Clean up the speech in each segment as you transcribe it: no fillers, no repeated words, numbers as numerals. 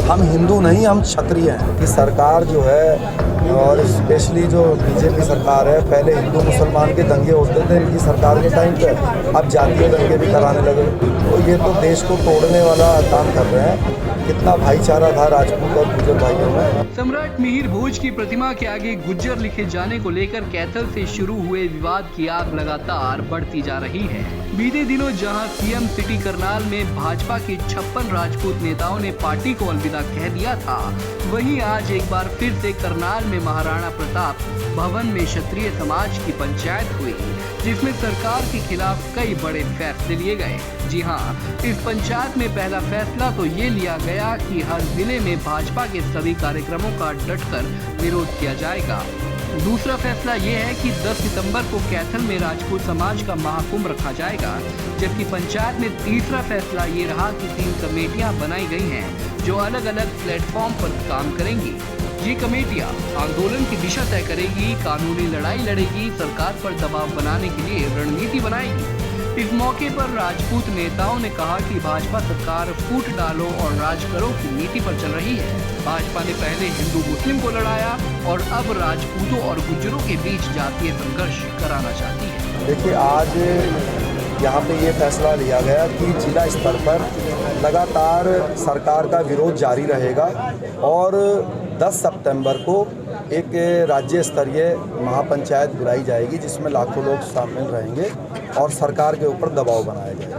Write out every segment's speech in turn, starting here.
हम हिंदू नहीं, हम क्षत्रिय हैं। कि सरकार जो है और स्पेशली जो बीजेपी सरकार है, पहले हिंदू मुसलमान के दंगे होते थे इनकी सरकार के टाइम पे, अब जातीय दंगे भी कराने लगे। तो ये तो देश को तोड़ने वाला काम कर रहे हैं। कितना भाईचारा था राजपूत और गुर्जर भाइयों में। सम्राट मिहिर भोज की प्रतिमा के आगे गुज्जर लिखे जाने को लेकर कैथल से शुरू हुए विवाद की आग लगातार बढ़ती जा रही है। बीते दिनों जहां सीएम सिटी करनाल में भाजपा के 56 राजपूत नेताओं ने पार्टी को अलविदा कह दिया था, वहीं आज एक बार फिर से करनाल में महाराणा प्रताप भवन में क्षत्रिय समाज की पंचायत हुई, जिसमें सरकार के खिलाफ कई बड़े फैसले लिए गए। जी हां, इस पंचायत में पहला फैसला तो ये लिया गया कि हर जिले में भाजपा के सभी कार्यक्रमों का डटकर विरोध किया जाएगा। दूसरा फैसला ये है कि 10 सितंबर को कैथल में राजपूत समाज का महाकुंभ रखा जाएगा। जबकि पंचायत में तीसरा फैसला ये रहा कि 3 कमेटियां बनाई गई हैं जो अलग अलग प्लेटफॉर्म पर काम करेंगी। ये कमेटियां आंदोलन की दिशा तय करेगी, कानूनी लड़ाई लड़ेगी, सरकार पर दबाव बनाने के लिए रणनीति बनाएगी। इस मौके पर राजपूत नेताओं ने कहा कि भाजपा सरकार फूट डालो और राज करो की नीति पर चल रही है। भाजपा ने पहले हिंदू मुस्लिम को लड़ाया और अब राजपूतों और गुज्जरों के बीच जातीय संघर्ष कराना चाहती है। देखिए, आज यहाँ पे ये फैसला लिया गया कि जिला स्तर पर लगातार सरकार का विरोध जारी रहेगा और 10 सितंबर को एक राज्य स्तरीय महापंचायत बुलाई जाएगी, जिसमें लाखों लोग शामिल रहेंगे और सरकार के ऊपर दबाव बनाया जाएगा।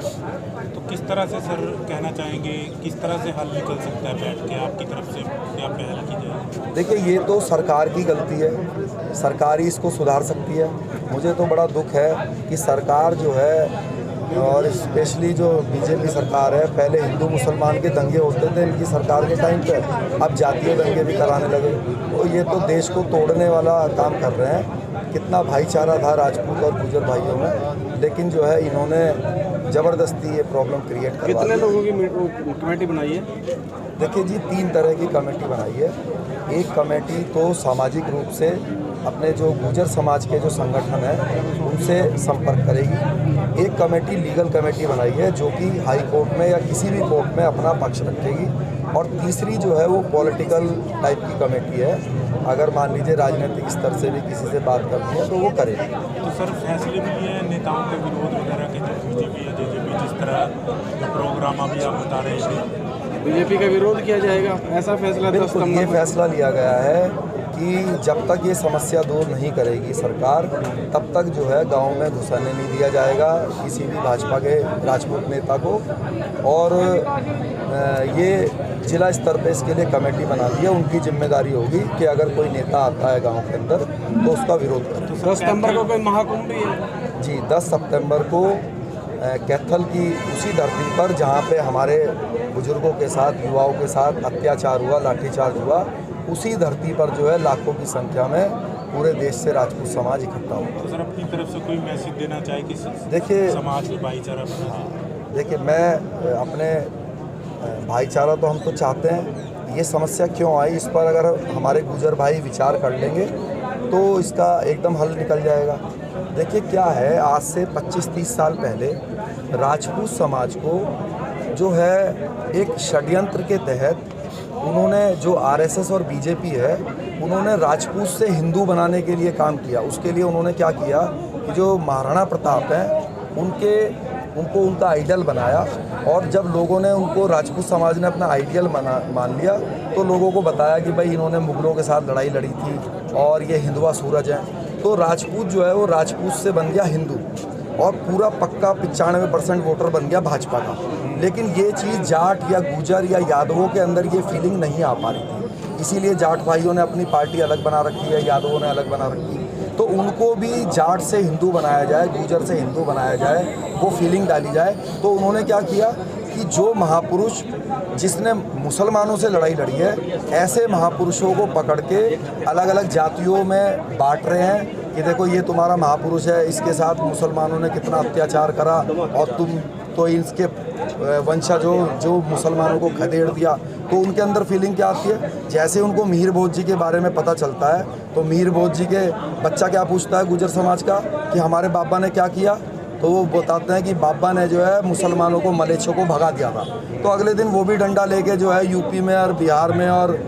तो किस तरह से सर कहना चाहेंगे, किस तरह से हल निकल सकता है बैठ के आपकी तरफ से, क्या पहल की जाए? देखिए, ये तो सरकार की गलती है, सरकार ही इसको सुधार सकती है। मुझे तो बड़ा दुख है कि सरकार जो है और स्पेशली जो बीजेपी सरकार है, पहले हिंदू मुसलमान के दंगे होते थे इनकी सरकार के टाइम पे, अब जातीय दंगे भी कराने लगे। तो ये तो देश को तोड़ने वाला काम कर रहे हैं। कितना भाईचारा था राजपूत और गुर्जर भाइयों में, लेकिन जो है इन्होंने ज़बरदस्ती ये प्रॉब्लम क्रिएट करवा दी। कितने लोगों की कमेटी बनाई है? देखिए जी, 3 तरह की कमेटी बनाई है। एक कमेटी तो सामाजिक रूप से अपने जो गुर्जर समाज के जो संगठन है उनसे संपर्क करेगी। एक कमेटी लीगल कमेटी बनाई है जो कि हाई कोर्ट में या किसी भी कोर्ट में अपना पक्ष रखेगी। और तीसरी जो है वो पॉलिटिकल टाइप की कमेटी है, अगर मान लीजिए राजनीतिक स्तर से भी किसी से बात करनी है तो वो करेगी। तो सर फैसले भी लिए हैं नेताओं के विरोध वगैरह के, जो बीजेपी या जेजेपी जिस तरह जो प्रोग्राम अभी आप बता रहे थे, बीजेपी का विरोध किया जाएगा, ऐसा फैसला? बिल्कुल, ये फैसला लिया गया है कि जब तक ये समस्या दूर नहीं करेगी सरकार, तब तक जो है गांव में घुसने नहीं दिया जाएगा किसी भी भाजपा के राजपूत नेता को। और ये जिला स्तर पे इसके लिए कमेटी बना दी है। उनकी जिम्मेदारी होगी कि अगर कोई नेता आता है गांव के अंदर तो उसका विरोध करें। 10 सितंबर को कोई महाकुंभ भी है? जी, 10 सितंबर को कैथल की उसी धरती पर जहाँ पे हमारे बुजुर्गों के साथ, युवाओं के साथ अत्याचार हुआ, लाठीचार्ज हुआ, उसी धरती पर जो है लाखों की संख्या में पूरे देश से राजपूत समाज इकट्ठा हुआ। तो सर अपनी तरफ से कोई मैसेज देना चाहे कि देखिए, समाज में भाईचारा बना? देखिए, मैं अपने भाईचारा तो हम तो चाहते हैं। ये समस्या क्यों आई, इस पर अगर हमारे गुर्जर भाई विचार कर लेंगे तो इसका एकदम हल निकल जाएगा। देखिए क्या है, आज से 25-30 साल पहले राजपूत समाज को जो है एक षड्यंत्र के तहत उन्होंने, जो आरएसएस और बीजेपी है, उन्होंने राजपूत से हिंदू बनाने के लिए काम किया। उसके लिए उन्होंने क्या किया कि जो महाराणा प्रताप हैं उनको उनका आइडियल बनाया। और जब लोगों ने उनको, राजपूत समाज ने अपना आइडियल मान लिया, तो लोगों को बताया कि भाई इन्होंने मुगलों के साथ लड़ाई लड़ी थी और ये हिंदुआ सूरज हैं। तो राजपूत जो है वो राजपूत से बन गया हिंदू और पूरा पक्का 95% वोटर बन गया भाजपा का। लेकिन ये चीज़ जाट या गुजर या यादवों के अंदर ये फीलिंग नहीं आ पा रही थी, इसीलिए जाट भाइयों ने अपनी पार्टी अलग बना रखी है, यादवों ने अलग बना रखी है। तो उनको भी जाट से हिंदू बनाया जाए, गुजर से हिंदू बनाया जाए, वो फीलिंग डाली जाए। तो उन्होंने क्या किया कि जो महापुरुष जिसने मुसलमानों से लड़ाई लड़ी है, ऐसे महापुरुषों को पकड़ के अलग अलग जातियों में बांट रहे हैं कि देखो ये तुम्हारा महापुरुष है, इसके साथ मुसलमानों ने कितना अत्याचार करा और तुम तो इसके वंशजों जो मुसलमानों को खदेड़ दिया। तो उनके अंदर फीलिंग क्या आती है, जैसे उनको मिहिर भोज जी के बारे में पता चलता है तो मिहिर भोज जी के बच्चा क्या पूछता है गुजर समाज का कि हमारे बाबा ने क्या किया, तो वो बताते हैं कि बाबा ने जो है मुसलमानों को, मलेच्छों को भगा दिया था। तो अगले दिन वो भी डंडा लेके जो है यूपी में और बिहार में और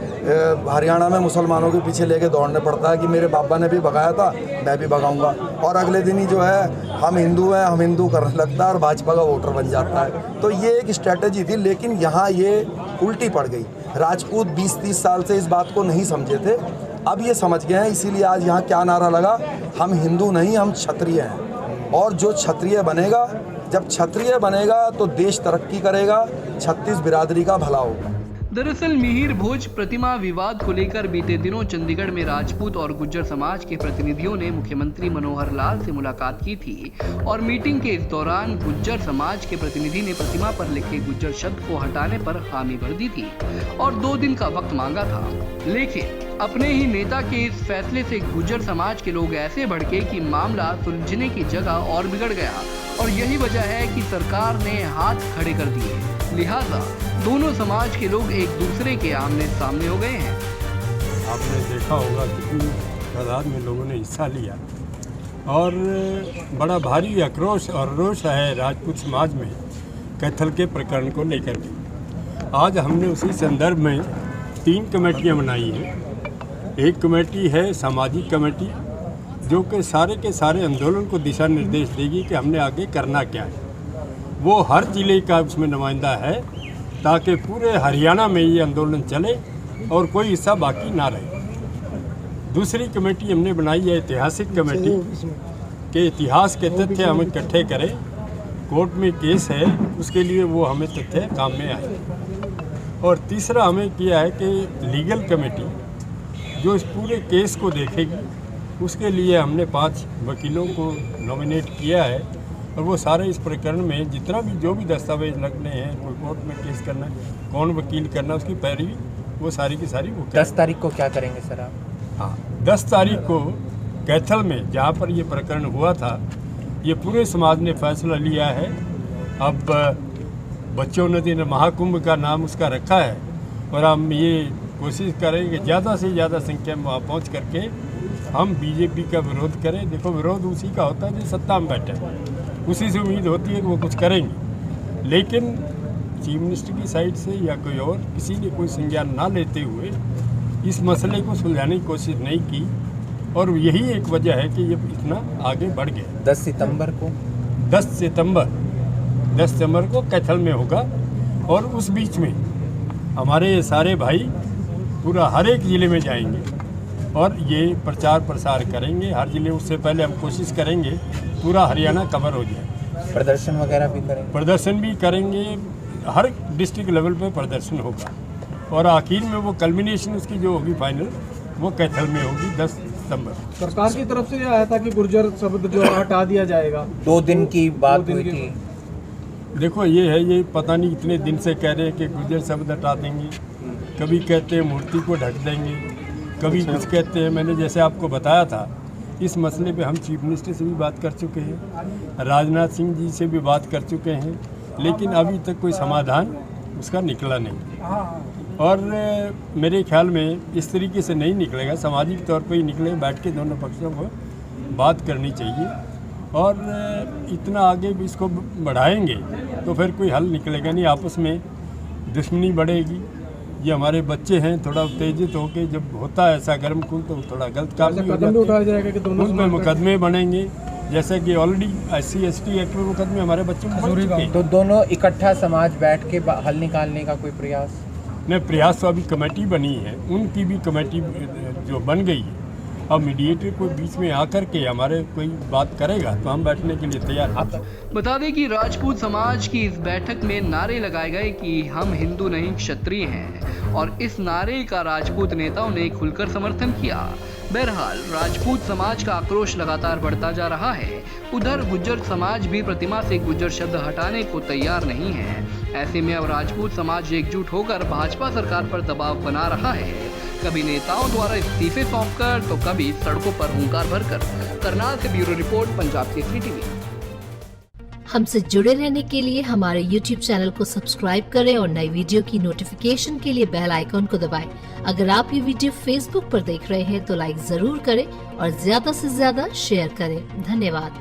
हरियाणा में मुसलमानों के पीछे लेके दौड़ने पड़ता है कि मेरे बाबा ने भी भगाया था, मैं भी भगाऊंगा। और अगले दिन ही जो है हम हिंदू हैं, हम हिंदू करने लगता है और भाजपा का वोटर बन जाता है। तो ये एक स्ट्रैटेजी थी, लेकिन यहाँ ये उल्टी पड़ गई। राजपूत 20-30 साल से इस बात को नहीं समझे थे, अब ये समझ गए हैं। इसीलिए आज यहाँ क्या नारा लगा, हम हिंदू नहीं, हम क्षत्रिय हैं। और जो क्षत्रिय बनेगा, जब क्षत्रिय बनेगा तो देश तरक्की करेगा, 36 बिरादरी का भला होगा। दरअसल मिहिर भोज प्रतिमा विवाद को लेकर बीते दिनों चंडीगढ़ में राजपूत और गुज्जर समाज के प्रतिनिधियों ने मुख्यमंत्री मनोहर लाल से मुलाकात की थी और मीटिंग के इस दौरान गुज्जर समाज के प्रतिनिधि ने प्रतिमा पर लिखे गुज्जर शब्द को हटाने पर हामी भर दी थी और 2 दिन का वक्त मांगा था। लेकिन अपने ही नेता के इस फैसले से गुज्जर समाज के लोग ऐसे भड़के कि मामला सुलझने की जगह और बिगड़ गया और यही वजह है कि सरकार ने हाथ खड़े कर दिए। लिहाजा दोनों समाज के लोग एक दूसरे के आमने सामने हो गए हैं। आपने देखा होगा कितनी तादाद में लोगों ने हिस्सा लिया और बड़ा भारी आक्रोश और रोष है राजपूत समाज में कैथल के प्रकरण को लेकर के। आज हमने उसी संदर्भ में 3 कमेटियां बनाई हैं। एक कमेटी है सामाजिक कमेटी, जो कि सारे के सारे आंदोलन को दिशा निर्देश देगी कि हमने आगे करना क्या है। वो हर जिले का उसमें नुमाइंदा है ताकि पूरे हरियाणा में ये आंदोलन चले और कोई हिस्सा बाकी ना रहे। दूसरी कमेटी हमने बनाई है ऐतिहासिक कमेटी के इतिहास के तथ्य हम इकट्ठे करें, कोर्ट में केस है उसके लिए वो हमें तथ्य काम में आए। और तीसरा हमें किया है कि लीगल कमेटी जो इस पूरे केस को देखेगी, उसके लिए हमने 5 वकीलों को नॉमिनेट किया है और वो सारे इस प्रकरण में जितना भी जो भी दस्तावेज लगने हैं, कोई कोर्ट में केस करना है, कौन वकील करना, उसकी पैरवी वो सारी की सारी वो 10 तारीख को क्या करेंगे सर आप? हाँ, 10 तारीख को कैथल में जहाँ पर ये प्रकरण हुआ था, ये पूरे समाज ने फैसला लिया है। अब बच्चों ने महाकुंभ का नाम उसका रखा है और हम ये कोशिश करें कि ज़्यादा से ज़्यादा संख्या में वहाँ पहुँच करके हम बीजेपी का विरोध करें। देखो, विरोध उसी का होता है जो सत्ता में बैठे, उसी से उम्मीद होती है कि वो कुछ करेंगे, लेकिन चीफ मिनिस्टर की साइड से या कोई और किसी ने कोई संज्ञान ना लेते हुए इस मसले को सुलझाने की कोशिश नहीं की और यही एक वजह है कि ये इतना आगे बढ़ गया। 10 सितंबर को कैथल में होगा और उस बीच में हमारे सारे भाई पूरा हर एक ज़िले में जाएंगे और ये प्रचार प्रसार करेंगे हर ज़िले। उससे पहले हम कोशिश करेंगे पूरा हरियाणा कवर हो जाए। प्रदर्शन वगैरह भी करेंगे? प्रदर्शन भी करेंगे, हर डिस्ट्रिक्ट लेवल पे प्रदर्शन होगा और आखिर में वो कल्मिनेशन उसकी जो होगी फाइनल, वो कैथल में होगी 10 सितंबर। सरकार की तरफ से यह आया था कि गुर्जर शब्द जो हटा दिया जाएगा। 2 दिन की बात हुई थी। देखो, ये पता नहीं इतने दिन से कह रहे हैं कि गुर्जर शब्द हटा देंगे, कभी कहते हैं मूर्ति को ढक देंगे, कभी कुछ कहते हैं। मैंने जैसे आपको बताया था, इस मसले पे हम चीफ मिनिस्टर से भी बात कर चुके हैं, राजनाथ सिंह जी से भी बात कर चुके हैं, लेकिन अभी तक कोई समाधान उसका निकला नहीं। और मेरे ख्याल में इस तरीके से नहीं निकलेगा, सामाजिक तौर पे ही निकलेगा। बैठ के दोनों पक्षों को बात करनी चाहिए और इतना आगे भी इसको बढ़ाएंगे तो फिर कोई हल निकलेगा नहीं, आपस में दुश्मनी बढ़ेगी। ये हमारे बच्चे हैं, थोड़ा उत्तेजित होकर जब होता है ऐसा गर्म खून तो थोड़ा गलत काम भी उठाया जाएगा कि दोनों उनमें मुकदमे बनेंगे, जैसे कि ऑलरेडी SC/ST एक्ट में मुकदमे हमारे बच्चों में। तो दोनों इकट्ठा समाज बैठ के हल निकालने का कोई प्रयास? नहीं, प्रयास तो अभी कमेटी बनी है, उनकी भी कमेटी जो बन गई है। अब मीडिएटर को बीच में आकर के हमारे कोई बात करेगा तो हम बैठने के लिए तैयार हैं। बता दें कि राजपूत समाज की इस बैठक में नारे लगाए गए कि हम हिंदू नहीं क्षत्रिय हैं और इस नारे का राजपूत नेताओं ने खुलकर समर्थन किया। बहरहाल राजपूत समाज का आक्रोश लगातार बढ़ता जा रहा है। उधर गुज्जर समाज भी प्रतिमा से गुज्जर शब्द हटाने को तैयार नहीं है। ऐसे में अब राजपूत समाज एकजुट होकर भाजपा सरकार पर दबाव बना रहा है, कभी नेताओं द्वारा इस्तीफे सौंपकर तो कभी सड़कों पर हुंकार भरकर। करनाल से bureau report, Punjab Kesari TV. हमसे जुड़े रहने के लिए हमारे YouTube चैनल को सब्सक्राइब करें और नई वीडियो की नोटिफिकेशन के लिए बेल आइकॉन को दबाएं। अगर आप ये वीडियो Facebook पर देख रहे हैं तो लाइक जरूर करें और ज्यादा से ज्यादा शेयर करें। धन्यवाद।